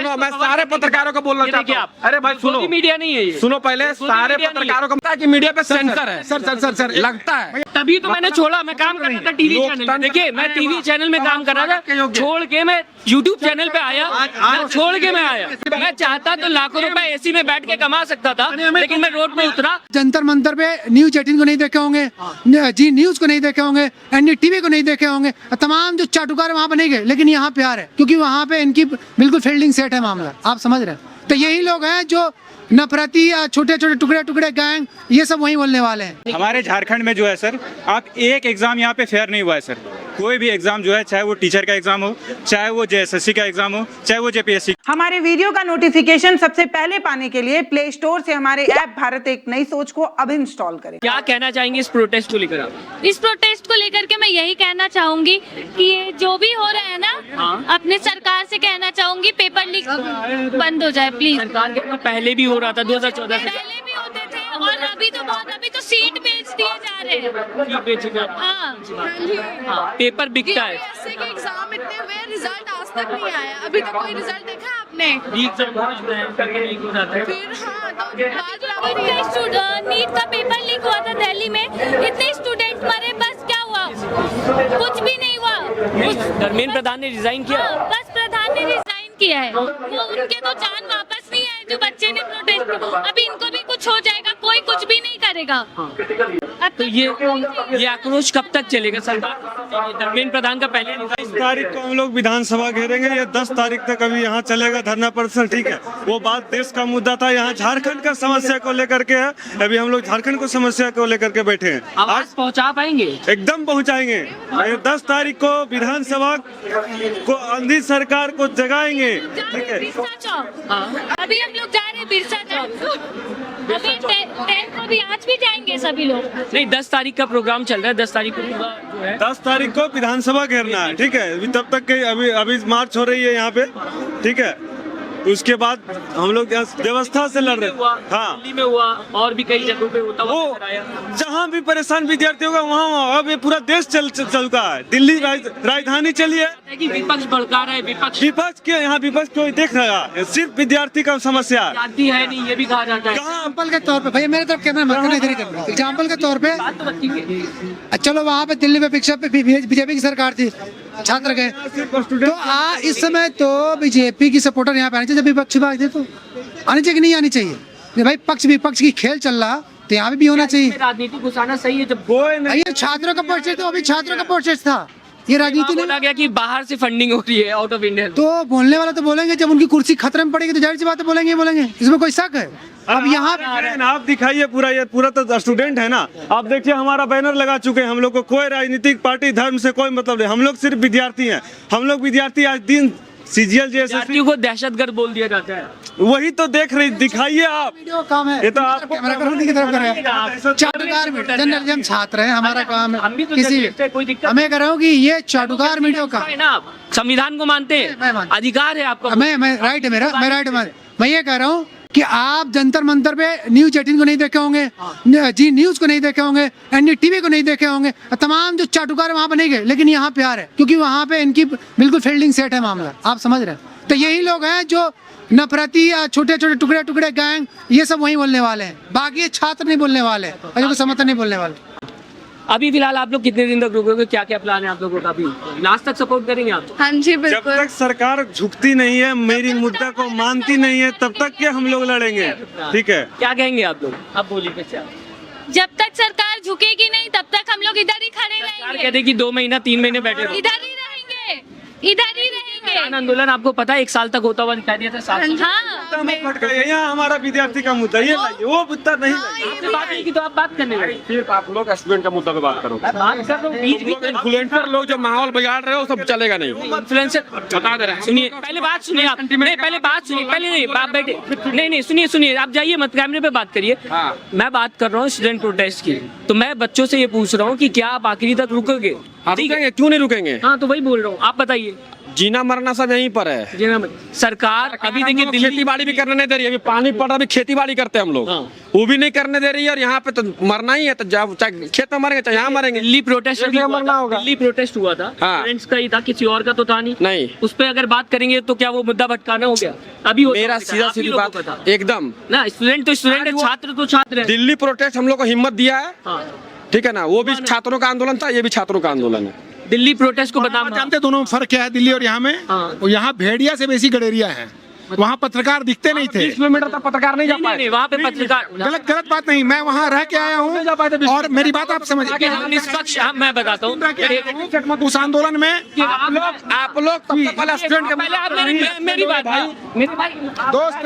सुनो, मैं सारे पत्रकारों को बोलना चाहता हूँ। अरे भाई सुनो, मीडिया नहीं है ये। सुनो पहले, सारे पत्रकारों को पता है कि मीडिया पे सेंसर है। सर लगता है, तभी तो मैंने छोड़ा। मैं काम कर रहा था टीवी चैनल, देखिए मैं टीवी चैनल में काम कर रहा था, छोड़ के मैं यूट्यूब चैनल पे आया, छोड़ के मैं आया। मैं चाहता तो लाखों रुपए एसी में बैठ के कमा सकता था, लेकिन मैं रोड पे उतरा। जंतर मंतर पे न्यूज 18 को नहीं देखे होंगे, जी न्यूज को नहीं देखे होंगे, NDTV को नहीं देखे होंगे, तमाम जो चाटुकार वहाँ पे नहीं गए, लेकिन यहाँ प्यार है क्योंकि वहाँ पे इनकी बिल्कुल फील्डिंग सेट है मामला, आप समझ रहे हैं। तो यही लोग हैं जो नफरती या छोटे छोटे टुकड़े टुकड़े गैंग, ये सब वही बोलने वाले हैं। हमारे झारखंड में जो है सर, आप एक एग्जाम यहाँ पे फेयर नहीं हुआ है सर। कोई भी एग्जाम जो है, चाहे वो टीचर का एग्जाम हो, चाहे वो JSSC का एग्जाम हो, चाहे वो JPSC। हमारे वीडियो का नोटिफिकेशन सबसे पहले पाने के लिए प्ले स्टोर से हमारे ऐप भारत एक नई सोच को अब इंस्टॉल करें। क्या कहना चाहेंगे इस प्रोटेस्ट को लेकर आप? इस प्रोटेस्ट को लेकर के मैं यही कहना चाहूंगी कि ये जो भी हो रहा है ना, अपने सरकार से कहना चाहूंगी पेपर लीक बंद हो जाए प्लीज। सरकार के पहले भी हो रहा था 2014 से, पहले भी होते थे और अभी तो बहुत, अभी तो सीट बेच दिए जा रहे हैं। हाँ, पेपर बिकता है। BSc के एग्जाम इतने हुए, रिजल्ट आज तक नहीं आया। अभी तक कोई रिजल्ट देखा आपने? फिर हाँ, तो नीट का पेपर लीक हुआ था दिल्ली में, इतने स्टूडेंट मरे, बस क्या हुआ? कुछ भी नहीं हुआ। धर्मेंद्र प्रधान ने रिजाइन किया। बस प्रधान ने रिजाइन किया है, वो उनके तो जान वापस नहीं आए जो बच्चे ने प्रोटेस्ट। अभी इनको भी कुछ हो जाएगा, कोई कुछ भी नहीं करेगा। तो ये आक्रोश कब तक चलेगा सरकार? धर्मेंद्र प्रधान का पहले 10 तारीख को हम लोग विधानसभा घेरेंगे, या 10 तारीख तक अभी यहाँ चलेगा धरना प्रदर्शन, ठीक है। वो बात देश का मुद्दा था, यहाँ झारखंड का समस्या को लेकर के है। अभी हम लोग झारखंड को समस्या को लेकर के बैठे हैं। आवाज पहुँचा पाएंगे? एकदम पहुँचाएंगे। 10 तारीख को विधानसभा को अंधी सरकार को जगाएंगे, ठीक है। बिरसा चौक, अभी हम लोग जा रहे हैं बिरसा चौक, अभी 10 को भी आज भी जाएंगे सभी लोग। नहीं, 10 तारीख का प्रोग्राम चल रहा है, 10 तारीख को जो है 10 तारीख को विधानसभा घेरना है, ठीक है। तब तक के अभी मार्च हो रही है यहाँ पे, ठीक है। उसके बाद हम लोग व्यवस्था से लड़ रहे हैं। हाँ, दिल्ली में हुआ और भी कई जगहों पे होता वो जहाँ भी परेशान विद्यार्थी होगा वहाँ अब ये पूरा देश चल चुका है। दिल्ली राजधानी चली है कि विपक्ष भड़का रहा है। विपक्ष के यहाँ विपक्ष कोई देख रहा है, सिर्फ विद्यार्थी का समस्या है। जानती है नहीं, ये भी कहा जाता है। एग्जाम्पल के तौर पे भैया मेरे तरफ कैमरा मत करना, इधर ही करना। एग्जाम्पल के तौर पे चलो वहाँ पे दिल्ली में पिक्चर पे बीजेपी की सरकार थी, छात्र गए, तो इस समय तो बीजेपी की सपोर्टर यहाँ पे आनी चाहिए। जब विपक्ष बात है तो आनी चाहिए कि नहीं आनी चाहिए? भाई पक्ष विपक्ष की खेल चल रहा तो यहाँ भी होना चाहिए। राजनीति घुसाना सही है जब ये छात्रों का प्रोटेस्ट, तो अभी छात्रों का प्रोटेस्ट था, ये राजनीति नहीं। बोला गया कि बाहर से फंडिंग हो रही है आउट ऑफ इंडिया। तो बोलने वाला तो बोलेंगे, जब उनकी कुर्सी खतरे में पड़ेगी तो जाहिर सी बात है बोलेंगे, इसमें कोई शक है? अब यहाँ आप दिखाइए पूरा, ये पूरा तो स्टूडेंट है ना। आप देखिए हमारा बैनर लगा चुके हैं। हम लोग को कोई राजनीतिक पार्टी धर्म से कोई मतलब नहीं, हम लोग सिर्फ विद्यार्थी हैं। हम लोग विद्यार्थी आज दिन CGL JSSC को दहशतगर्द बोल दिया जाता है। वही तो देख रही, दिखाइए आप। वीडियो काम है, ये तो आप चाटुकार मीडिया, जर्नलिज्म छात्र है, हमारा काम हम भी है। तो किसी कोई दिक्कत हमें कह रहा हूँ कि ये चाटुकार मीडिया का है ना। आप संविधान को मानते हैं, अधिकार है आपका। मैं राइट है मेरा, मैं ये कह रहा हूँ कि आप जंतर मंतर पे न्यूज 18 को नहीं देखे होंगे, जी न्यूज को नहीं देखे होंगे, NDTV को नहीं देखे होंगे, तमाम जो चाटुकार वहाँ पे नहीं गए, लेकिन यहाँ प्यार है क्योंकि वहाँ पे इनकी बिल्कुल फील्डिंग सेट है मामला, आप समझ रहे हैं। तो यही लोग हैं जो नफरती या छोटे छोटे टुकड़े टुकड़े गैंग, ये सब वही बोलने वाले हैं, बाकी ये छात्र नहीं बोलने वाले और जो समर्थन नहीं बोलने वाले। अभी फिलहाल आप लोग कितने दिन तक रुकोगे? क्या क्या प्लान है आप लोगों का? अभी लास्ट तक सपोर्ट करेंगे आप? हाँ जी जब बिल्कुल। तक सरकार झुकती नहीं है, मेरी मुद्दा को मानती नहीं है, तब तक के हम लोग लड़ेंगे, ठीक है। क्या कहेंगे आप लोग? आप बोलिए कैसे? जब तक सरकार झुकेगी नहीं तब तक हम लोग इधर ही खड़े रहेंगे। कहते कि 2 महीना 3 महीने बैठे रहो। इधर ही रहेंगे, इधर ही रहेंगे। आंदोलन आपको पता है 1 साल तक होता हुआ दिखाई दिया था। हाँ, यहाँ हमारा विद्यार्थी का मुद्दा ये लाइए, वो मुद्दा नहीं लाइए। आपसे बात नहीं की तो आप बात करने लगे। फिर आप लोग स्टूडेंट का मुद्दा पे बात करो। बात कर रहा हूँ, बीच इन्फ्लुएंसर लोग जो माहौल बिगाड़ रहे हो सब चलेगा नहीं। इन्फ्लुएंसर बता दे रहे हैं। सुनिए, पहले बात सुनिए आप। नहीं, पहले बात सुनिए। पहले नहीं, आप बैठे। नहीं, सुनिए, आप जाइए मत, कैमरे पे बात करिए। मैं बात कर रहा हूँ स्टूडेंट प्रोटेस्ट की, तो मैं बच्चों से ये पूछ रहा हूँ कि क्या आप आखिरी तक रुकोगे? रुकेंगे, क्यों नहीं रुकेंगे? हाँ, तो वही बोल रहा हूँ, आप बताइए। जीना मरना सब यहीं पर है। सरकार अभी देखिए खेती बाड़ी भी करने नहीं दे रही है। अभी पानी पड़ रहा, अभी खेती बाड़ी करते हैं हम लोग, वो भी नहीं करने दे रही है। और यहाँ पे तो मरना ही है, तो चाहे खेत में मरेंगे चाहे यहाँ मरेंगे। दिल्ली प्रोटेस्ट मरना होगा। दिल्ली प्रोटेस्ट हुआ था, हाँ। फ्रेंड्स का ही था, किसी और का तो था नहीं। नहीं, उस पर अगर बात करेंगे तो क्या वो मुद्दा भटकाना हो गया? अभी होता मेरा है, सीधा आप ही सीधी लोगों को बात पता। एकदम ना स्टूडेंट तो स्टूडेंट है, छात्र तो छात्र है। दिल्ली प्रोटेस्ट हम लोग को हिम्मत दिया है, हाँ। ठीक है ना, वो भी छात्रों का आंदोलन था, ये भी छात्रों का आंदोलन है। दिल्ली प्रोटेस्ट को बता आप जानते दोनों में फर्क क्या है दिल्ली और यहाँ में? हाँ। और यहाँ भेड़िया से बेसी गडेरिया है, वहाँ पत्रकार दिखते नहीं थे। 20 किलोमीटर तक पत्रकार नहीं जा नहीं, पाए। नहीं, वहाँ पे पत्रकार गलत बात नहीं, मैं वहाँ रह के आया हूँ और मेरी बात आप समझिए। हम निष्पक्ष, मैं बताता हूँ उस आंदोलन में आप लोग तब तक पहले स्टूडेंट के पहले आप मेरी बात मेरे भाई दोस्त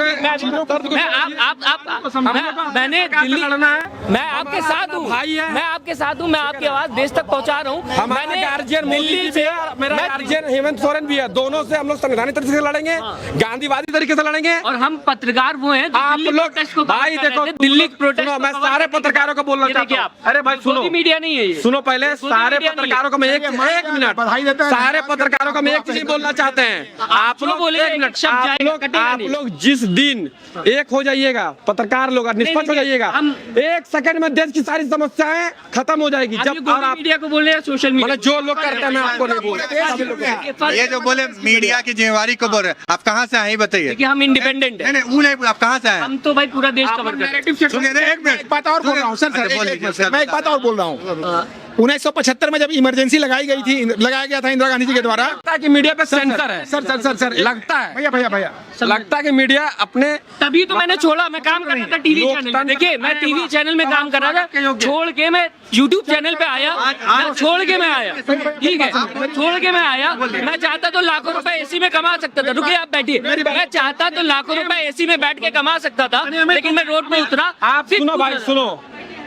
मैंने दिल्ली लड़ना है, मैं आपके साथ हूँ भाई है। मैं आपके साथ हूँ, मैं आपकी आवाज देश तक पहुँचा रहा हूँ। हमारा मैंने गार्जियन मोदी दिल्ली जी से भी है, मेरा गार्जियन हेमंत सोरेन भी है, दोनों से हम लोग संवैधानिक तरीके से लड़ेंगे, गांधीवादी तरीके से लड़ेंगे। और हम पत्रकार वो हैं जो आप दिल्ली लोग प्रोटेस्ट को भाई कवर कर देखो, रहे थे, दिल्ली प्रोटेस्ट सुनो, को मैं कवर सारे कर रहे थे। पत्रकारों को बोलना ये चाहता देखिए हूँ। आप, अरे भाई सुनो, मोदी मीडिया नहीं है ये। सुनो पहले, मोदी सारे मीडिया नहीं है। पत्रकारों को मैं एक मिनट, बधाई देता है। सारे पत्रकारों को मैं एक चीज बोलना चाहते हैं। आप जो लोग बोले, एक मिनट, एक शब्द आप जाएगा, लोग कटेगा आप नहीं। लोग जिस दिन एक हो जाइएगा, पत्रकार लोग निष्पक्ष हो नहीं, जाइएगा, हम- 1 सेकंड में देश की सारी समस्याएं खत्म हो जाएगी। आप जब और आप मीडिया को बोल रहे हैं, सोशल मीडिया मतलब जो लोग करते हैं, मैं आपको नहीं बोल रहा। ये जो बोले मीडिया की जिम्मेवारी को बोल रहे हैं, आप कहाँ से आए बताइए? देखिए हम इंडिपेंडेंट नहीं है, नहीं, वो नहीं, आप कहाँ से आए? हम तो भाई पूरा देश कवर कर रहे हैं। सुनिए एक मिनट, एक बात और बोल रहा हूँ सर, अच्छा, बोलिए, एक मिनट, सर, मैं एक बात और बोल रहा हूँ। 1975 में जब इमरजेंसी लगाया गया था इंदिरा गांधी जी के द्वारा। लगता है कि मीडिया पे सेंसर है, सर लगता है भैया लगता है कि मीडिया अपने तभी तो मैंने छोड़ा, मैं काम कर रहा था टीवी चैनल में। देखिए मैं टीवी चैनल में काम कर रहा था, छोड़ के मैं यूट्यूब चैनल पे आया, छोड़ के मैं आया, ठीक है, छोड़ के मैं आया। मैं चाहता तो लाखों रुपए एसी में कमा सकता था, रुकिए आप बैठिए, मैं चाहता तो लाखों रुपए एसी में बैठ के कमा सकता था, लेकिन मैं रोड पे उतरा। आप सुनो भाई सुनो,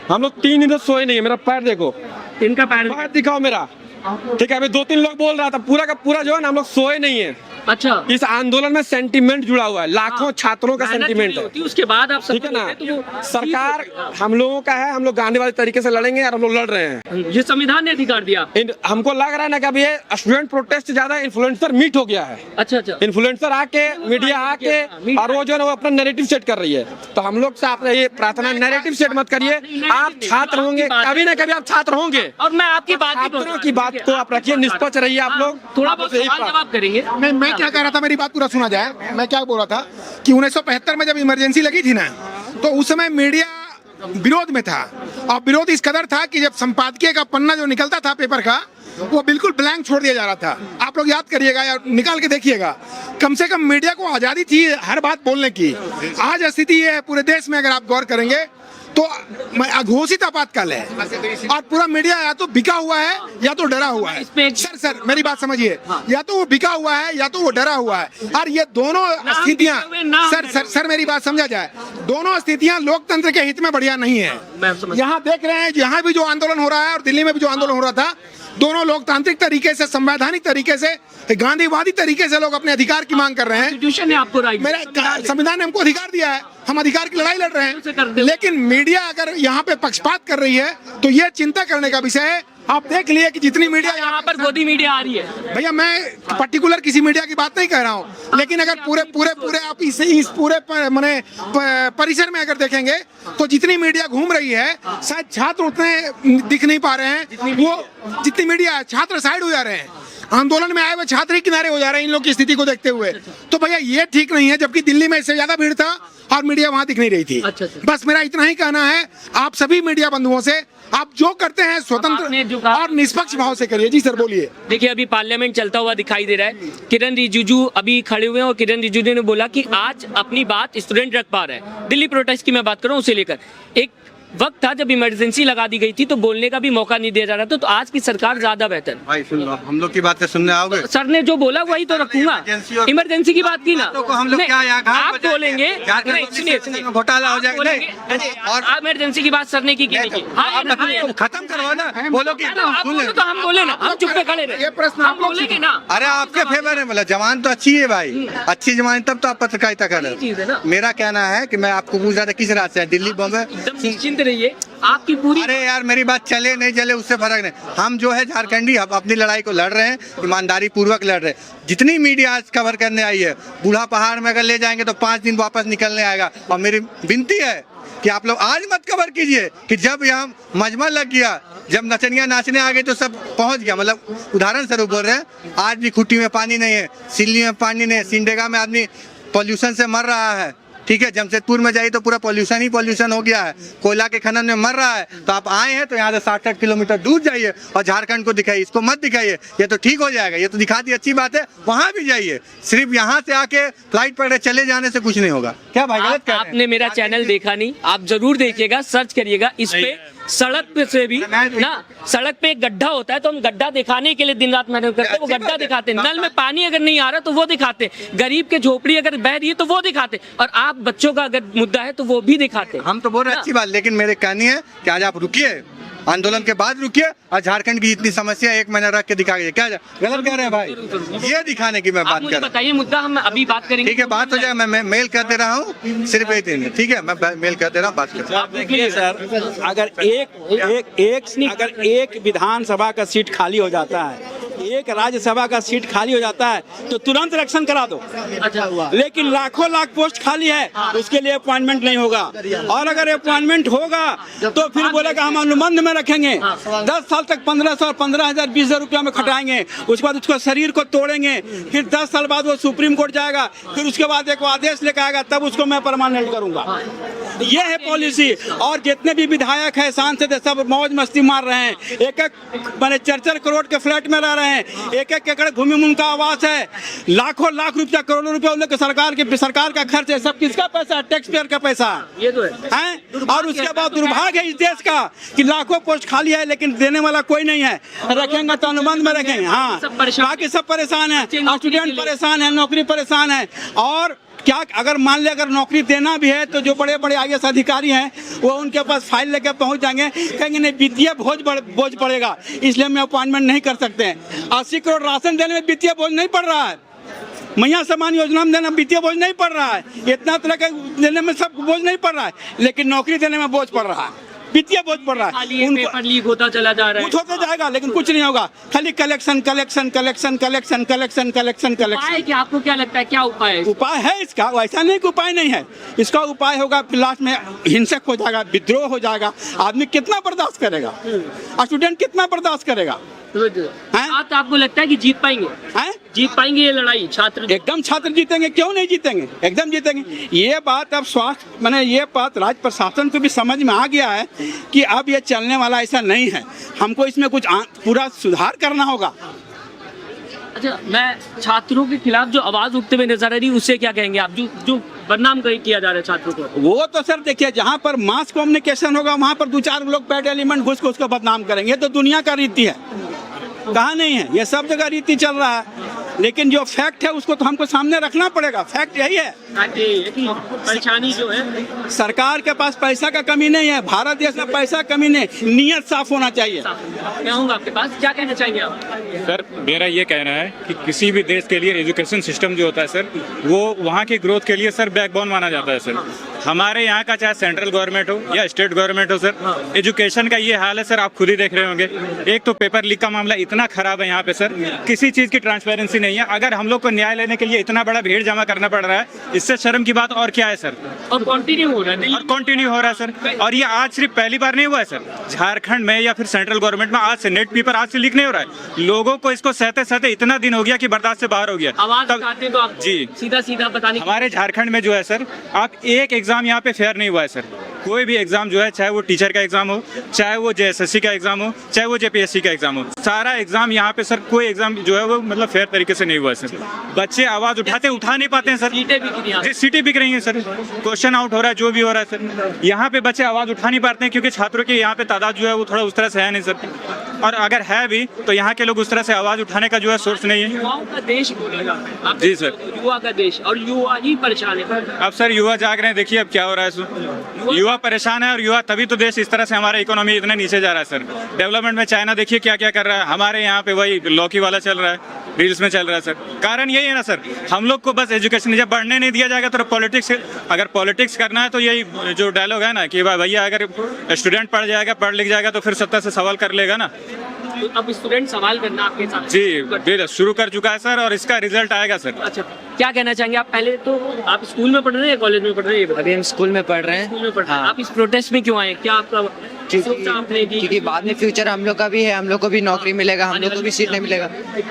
हम लोग 3 दिन से सोए नहीं है, मेरा पैर देखो, इनका पैर पैर दिखाओ मेरा, ठीक है। अभी 2-3 लोग बोल रहा था, पूरा का पूरा जो है ना, हम लोग सोए नहीं है। अच्छा, इस आंदोलन में सेंटीमेंट जुड़ा हुआ है, लाखों छात्रों का मेहनत सेंटीमेंट पूरी है, होती है, उसके बाद आप ठीक है ना। तो वो सरकार हम लोगों का है, हम लोग गांधीवादी तरीके से लड़ेंगे और हम लोग लड़ रहे हैं। ये संविधान ने अधिकार दिया। हमको लग रहा है ना कि अभी ये स्टूडेंट प्रोटेस्ट से ज्यादा इन्फ्लुएंसर मीट हो गया है। अच्छा अच्छा, इन्फ्लुएंसर आके, मीडिया आके, और वो जो है ना वो अपना नैरेटिव सेट कर रही है। तो हम लोग से आप ये प्रार्थना, नैरेटिव सेट मत करिए। आप छात्र होंगे, कभी ना कभी आप छात्र होंगे, और मैं आपकी बात ही छात्रों की बात को आप रखिए, निष्पक्ष रहिए आप लोग। थोड़ा बहुत सवाल जवाब करेंगे। मैं क्या कह रहा था, मेरी बात पूरा सुना जाए। मैं क्या बोल रहा था कि 1975 में जब इमरजेंसी लगी थी ना, तो उस समय मीडिया विरोध में था, और विरोध इस कदर था कि जब संपादकीय का पन्ना जो निकलता था पेपर का, वो बिल्कुल ब्लैंक छोड़ दिया जा रहा था। आप लोग याद करिएगा या निकाल के देखिएगा, कम से कम मीडिया को आजादी थी हर बात बोलने की। आज स्थिति ये है पूरे देश में, अगर आप गौर करेंगे तो अघोषित आपातकाल है, और पूरा मीडिया या तो बिका हुआ है या तो डरा हुआ है। सर मेरी बात समझिए, या तो वो बिका हुआ है या तो वो डरा हुआ है, और ये दोनों स्थितियां, सर मेरी बात समझा जाए, दोनों स्थितियां लोकतंत्र के हित में बढ़िया नहीं है। यहाँ देख रहे हैं, यहाँ भी जो आंदोलन हो रहा है और दिल्ली में भी जो आंदोलन हो रहा था, दोनों लोकतांत्रिक तरीके से, संवैधानिक तरीके से, गांधीवादी तरीके से लोग अपने अधिकार की मांग कर रहे हैं। कॉन्स्टिट्यूशन ने आपको राइट, मेरा संविधान ने हमको अधिकार दिया है, हम अधिकार की लड़ाई लड़ रहे हैं। लेकिन मीडिया अगर यहाँ पे पक्षपात कर रही है तो ये चिंता करने का विषय है। आप देख लिए कि जितनी मीडिया यहाँ पर गोदी मीडिया आ रही है। भैया, मैं पर्टिकुलर किसी मीडिया की बात नहीं कह रहा हूँ, लेकिन अगर पूरे आप इस पूरे माने परिसर में अगर देखेंगे तो जितनी मीडिया घूम रही है, शायद छात्र उतने दिख नहीं पा रहे हैं। वो जितनी मीडिया है, छात्र साइड हो जा रहे हैं, आंदोलन में आए हुए छात्र ही किनारे हो जा रहे हैं इन लोग की स्थिति को देखते हुए। तो भैया ये ठीक नहीं है, जबकि दिल्ली में इससे ज्यादा भीड़ था और मीडिया वहां दिख नहीं रही थी। अच्छा। बस मेरा इतना ही कहना है आप सभी मीडिया बंधुओं से, आप जो करते हैं स्वतंत्र और निष्पक्ष भाव से करिए। जी सर बोलिए। देखिए अभी पार्लियामेंट चलता हुआ दिखाई दे रहा है, किरण रिजिजू अभी खड़े हुए हैं और किरण रिजिजू ने बोला कि आज अपनी बात स्टूडेंट रख पा रहे हैं। दिल्ली प्रोटेस्ट की मैं बात कर रहा हूँ, उसे लेकर एक वक्त था जब इमरजेंसी लगा दी गई थी तो बोलने का भी मौका नहीं दिया जा रहा था। तो आज की सरकार ज्यादा बेहतर। भाई सुन लो, हम लोग की बातें सुनने आओगे? सर ने जो बोला वही तो रखूंगा। इमरजेंसी की बात की ना, तो हम लोग क्या यहाँ आप बोलेंगे, सुनिए घोटाला हो जाएगा और इमरजेंसी की बात सर ने की नहीं की। खत्म करवाओ ना, बोलो कि आप बोलो तो हम बोले ना, हम चुप पे खड़े रहे। ये प्रश्न हम बोलेंगे ना। अरे आपके फेवर है, मतलब जवान तो अच्छी है भाई, अच्छी जवान तब तो आप पत्रकारिता कर चीज़ है रहे ना। हो। मेरा कहना है कि मैं आपको पूछ रहा था किस रात से है, दिल्ली बॉम्बे? एकदम निश्चिंत रहिए, आपकी पूरी। अरे यार मेरी बात चले नहीं चले उससे फर्क नहीं, हम जो है झारखंडी, हम अपनी लड़ाई को लड़ रहे हैं, ईमानदारी पूर्वक लड़ रहे हैं। जितनी मीडिया आज कवर करने आई है, बूढ़ा पहाड़ में अगर ले जाएंगे तो 5 दिन वापस निकलने आएगा। और मेरी विनती है कि आप लोग आज मत कवर कीजिए कि जब यहाँ मजमा लग गया, जब नचनिया नाचने आ गए तो सब पहुंच गया। मतलब उदाहरण स्वरूप बोल रहे हैं, आज भी खुट्टी में पानी नहीं है, सिल्ली में पानी नहीं है, सिंडेगा में आदमी पॉल्यूशन से मर रहा है। ठीक है, जमशेदपुर में जाइए तो पूरा पॉल्यूशन ही पॉल्यूशन हो गया है, कोयला के खनन में मर रहा है। तो आप आए हैं तो यहाँ से 60-60 किलोमीटर दूर जाइए और झारखंड को दिखाइए, इसको मत दिखाइए। ये तो ठीक हो जाएगा, ये तो दिखा दी, अच्छी बात है। वहाँ भी जाइए, सिर्फ यहाँ से आके फ्लाइट पकड़े चले जाने से कुछ नहीं होगा। क्या भाई गलत कह रहे हैं? आपने मेरा चैनल देखा नहीं, आप जरूर देखिएगा, सर्च करिएगा इस पे। सड़क पे से भी ना, सड़क पे एक गड्ढा होता है तो हम गड्ढा दिखाने के लिए दिन रात मेहनत करते हैं, वो गड्ढा दिखाते हैं। नल में पानी अगर नहीं आ रहा तो वो दिखाते हैं, गरीब के झोपड़ी अगर बह रही है तो वो दिखाते हैं, और आप बच्चों का अगर मुद्दा है तो वो भी दिखाते हैं। हम तो बोल रहे हैं अच्छी बात, लेकिन मेरे कहनी है कि आज आप रुकिए, आंदोलन के बाद रुकिए और झारखंड की जितनी समस्या 1 महीना रख के दिखाइए। क्या गलत कह रहे हैं भाई? ये दिखाने की मैं बात कर रहा हूँ। बताइए मुद्दा, हम अभी बात करेंगे। ठीक है, बात हो जाए, मैं मेल कर दे रहा हूँ, सिर्फ एक दिन। ठीक है, मैं मेल कर दे रहा हूँ, बात कर। आप देखिए सर, अगर एक विधानसभा का सीट खाली हो जाता है, एक राज्यसभा का सीट खाली हो जाता है तो तुरंत इलेक्शन करा दो। लेकिन लाखों लाख पोस्ट खाली है, उसके लिए अपॉइंटमेंट नहीं होगा। और अगर अपॉइंटमेंट होगा तो फिर बोलेगा हम अनुबंध में रखेंगे, 10 साल तक 1500, 15,000, 20,000 रुपया में खटाएंगे, उसके बाद उसको शरीर को तोड़ेंगे, फिर 10 साल बाद वो सुप्रीम कोर्ट जाएगा, फिर उसके बाद एक आदेश लेकर आएगा, तब उसको मैं परमानेंट करूंगा। ये है पॉलिसी। और जितने भी विधायक है, सांसद है, सब मौज मस्ती मार रहे हैं, एक मैंने 4-4 करोड़ के फ्लैट में रह रहे हैं, 1-1 एकड़ भूमि उनका आवास है, लाखों लाख रुपया, करोड़ों रुपया उन लोग सरकार का खर्च है, सब किसका पैसा है? टैक्स पेयर का पैसा है। ये तो है। और उसके बाद दुर्भाग्य है इस देश का कि लाखों पोस्ट खाली है लेकिन देने वाला कोई नहीं है। रखेंगे तो अनुबंध में रखेंगे। हाँ, बाकी सब परेशान है, स्टूडेंट परेशान है, नौकरी परेशान है। और क्या अगर मान ले अगर नौकरी देना भी है तो जो बड़े बड़े IAS अधिकारी हैं वो उनके पास फाइल लेकर पहुंच जाएंगे, कहेंगे नहीं वित्तीय बोझ पड़ेगा, इसलिए हम अपॉइंटमेंट नहीं कर सकते हैं। 80 करोड़ राशन देने में वित्तीय बोझ नहीं पड़ रहा है, मैया सम्मान योजना में देने में वित्तीय बोझ नहीं पड़ रहा है, इतना तरह के देने में सब बोझ नहीं पड़ रहा है, लेकिन नौकरी देने में बोझ पड़ रहा है, वित्तीय बोझ पड़ रहा है। पेपर लीक होता चला जा रहा है, कुछ होता जाएगा लेकिन कुछ नहीं होगा, खाली collection collection collection collection collection collection collection. क्या आपको क्या लगता है, क्या उपाय है? उपाय है इसका? ऐसा नहीं कि उपाय नहीं है, इसका उपाय होगा लास्ट में हिंसक हो जाएगा, विद्रोह हो जाएगा। आदमी कितना बर्दाश्त करेगा, स्टूडेंट कितना बर्दाश्त करेगा? तो आपको लगता है कि जीत पाएंगे? जीत पाएंगे ये लड़ाई? छात्र एकदम छात्र जीतेंगे, क्यों नहीं जीतेंगे, एकदम जीतेंगे। ये बात अब स्वास्थ्य मैंने ये बात राज्य प्रशासन को भी समझ में आ गया है कि अब ये चलने वाला ऐसा नहीं है, हमको इसमें कुछ पूरा सुधार करना होगा। अच्छा, मैं छात्रों के खिलाफ जो आवाज उठते हुए नजर आ रही है उससे क्या कहेंगे आप, जो बदनाम किया जा रहा है छात्रों को? वो तो सर देखिए, जहाँ पर मास कम्युनिकेशन होगा वहाँ पर 2-4 लोग बैड एलिमेंट घुस के उसको बदनाम करेंगे, तो दुनिया का रीति है, कहाँ नहीं है, ये सब जगह रीति चल रहा है। लेकिन जो फैक्ट है उसको तो हमको सामने रखना पड़ेगा, फैक्ट यही है। परेशानी जो है, सरकार के पास पैसा का कमी नहीं है, भारत देश में पैसा कमी नहीं, नियत साफ होना चाहिए। मैं हूँ आपके पास, क्या कहना चाहेंगे आप? सर मेरा ये कहना है कि किसी भी देश के लिए एजुकेशन सिस्टम जो होता है सर, वो वहाँ की ग्रोथ के लिए सर बैकबोन माना जाता है सर। हमारे यहाँ का चाहे सेंट्रल गवर्नमेंट हो या स्टेट गवर्नमेंट हो सर, एजुकेशन का ये हाल है सर, आप खुद ही देख रहे होंगे। एक तो पेपर लीक का मामला इतना खराब है यहाँ पे सर, किसी चीज़ की ट्रांसपेरेंसी नहीं है। अगर हम लोग को न्याय लेने के लिए इतना बड़ा भीड़ जमा करना पड़ रहा है, इससे शर्म की बात और क्या है सर। और कंटिन्यू हो रहा है, और कंटिन्यू हो रहा है सर। और ये आज सिर्फ पहली बार नहीं हुआ है सर, झारखंड में या फिर सेंट्रल गवर्नमेंट में आज से नेट पेपर आज से लीक नहीं हो रहा है। लोगों को इसको सहते सहते इतना दिन हो गया कि बर्दाश्त से बाहर हो गया। आवाज उठाते तो आप जी सीधा बताने। हमारे झारखंड में जो है सर, आप एक एग्जाम यहाँ पे फेयर नहीं हुआ है सर। कोई भी एग्जाम जो है, चाहे वो टीचर का एग्जाम हो, चाहे वो JSSC का एग्जाम हो, चाहे वो JPSC का एग्जाम हो, सारा एग्जाम यहाँ पे सर कोई एग्जाम जो है वो मतलब फेयर तरीके से नहीं हुआ है सर। बच्चे आवाज उठा नहीं पाते हैं सर, सीटें बिक रही हैं सर, क्वेश्चन आउट हो रहा है, जो भी हो रहा है सर, यहाँ पे बच्चे आवाज उठा नहीं पाते हैं क्योंकि छात्रों की यहाँ पे तादाद जो है वो थोड़ा उस तरह से है नहीं सर। और अगर है भी तो यहाँ के लोग उस तरह से आवाज उठाने का जो है सोर्स नहीं है। युवाओं का देश बोलेगा जी सर, युवा का देश, और युवा ही परेशान है। अब सर युवा जाग रहे हैं, देखिए अब क्या हो रहा है। युवा परेशान है और युवा तभी तो देश इस तरह से हमारा इकोनॉमी इतना नीचे जा रहा है सर। डेवलपमेंट में चाइना देखिए क्या क्या कर रहा है, हमारे यहाँ पे वही लौकी वाला चल रहा है, रील्स में चल रहा है सर। कारण यही है ना सर, हम लोग को बस एजुकेशन जब बढ़ने नहीं दिया जाएगा तो पॉलिटिक्स, अगर पॉलिटिक्स करना है तो यही जो डायलॉग है ना कि भैया अगर स्टूडेंट पढ़ लिख जाएगा तो फिर सत्ता से सवाल कर लेगा ना। तो अब स्टूडेंट सवाल करना आपके साथ जी बिल्कुल शुरू कर चुका है सर, और इसका रिजल्ट आएगा सर। अच्छा, क्या कहना चाहेंगे आप? पहले तो आप स्कूल में पढ़ रहे हैं या कॉलेज में पढ़ रहे हैं? अभी हम स्कूल में पढ़ रहे हैं। स्कूल में पढ़ रहे हैं। आप इस प्रोटेस्ट में क्यों आए? क्या आपका सोचा आपने कि क्योंकि बाद में फ्यूचर हम लोग का भी है, हम लोग को भी नौकरी मिलेगा, हम लोग को भी सीट नहीं मिलेगा,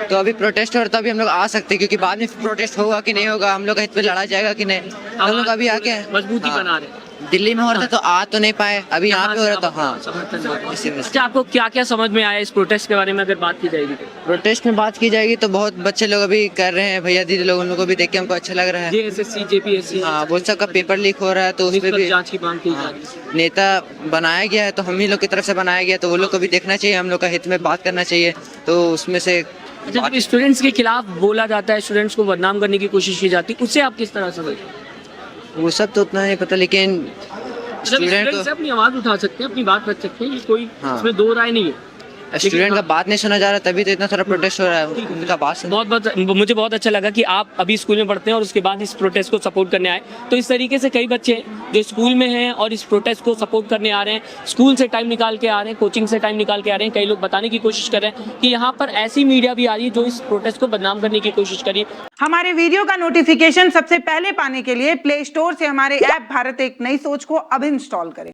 तो अभी प्रोटेस्ट हो रहा, तभी हम लोग आ सकते हैं, क्योंकि बाद में प्रोटेस्ट होगा कि नहीं होगा, हम लोग का इस पे लड़ा जाएगा कि नहीं, हम लोग अभी आके मजबूती बना रहे हैं? दिल्ली में हो रहा था तो आ तो नहीं पाए, अभी यहाँ पे हो रहा था। हाँ, अच्छा, आपको क्या क्या समझ में आया इस प्रोटेस्ट के बारे में अगर बात की जाएगी? प्रोटेस्ट में बात की जाएगी तो बहुत बच्चे लोग अभी कर रहे हैं, भैया दीदी लोग, उन लोगों को भी देख के हमको अच्छा लग रहा है। जेएसएससी, जेपीएससी, हाँ, वो सब का पेपर लीक हो रहा है, तो उस पर भी जांच की मांग की जा रही है। नेता बनाया गया है, तो हम ही लोग की तरफ से बनाया गया, तो वो लोग को भी देखना चाहिए, हम लोग का हित में बात करना चाहिए, तो उसमें से जब स्टूडेंट्स के खिलाफ बोला जाता है, स्टूडेंट्स को बदनाम करने की कोशिश की जाती है, उसे आप किस तरह समझ? वो सब तो उतना नहीं पता, लेकिन स्टूडेंट से अपनी आवाज उठा सकते हैं, अपनी बात रख सकते हैं, कोई हाँ। इसमें दो राय नहीं है। स्टूडेंट का बात नहीं सुना जा रहा, तभी तो इतना सारा प्रोटेस्ट हो रहा है, उनका बात सुनो। बहुत मुझे बहुत अच्छा लगा कि आप अभी स्कूल में पढ़ते हैं और उसके बाद इस प्रोटेस्ट को सपोर्ट करने आए। तो इस तरीके से कई बच्चे जो स्कूल में हैं और इस प्रोटेस्ट को सपोर्ट करने आ रहे हैं, स्कूल से टाइम निकाल के आ रहे हैं, कोचिंग से टाइम निकाल के आ रहे हैं। कई लोग बताने की कोशिश कर रहे हैं कि यहाँ पर ऐसी मीडिया भी आ रही है जो इस प्रोटेस्ट को बदनाम करने की कोशिश कर रही है। हमारे वीडियो का नोटिफिकेशन सबसे पहले पाने के लिए प्ले स्टोर से हमारे ऐप भारत एक नई सोच को अब इंस्टॉल करें।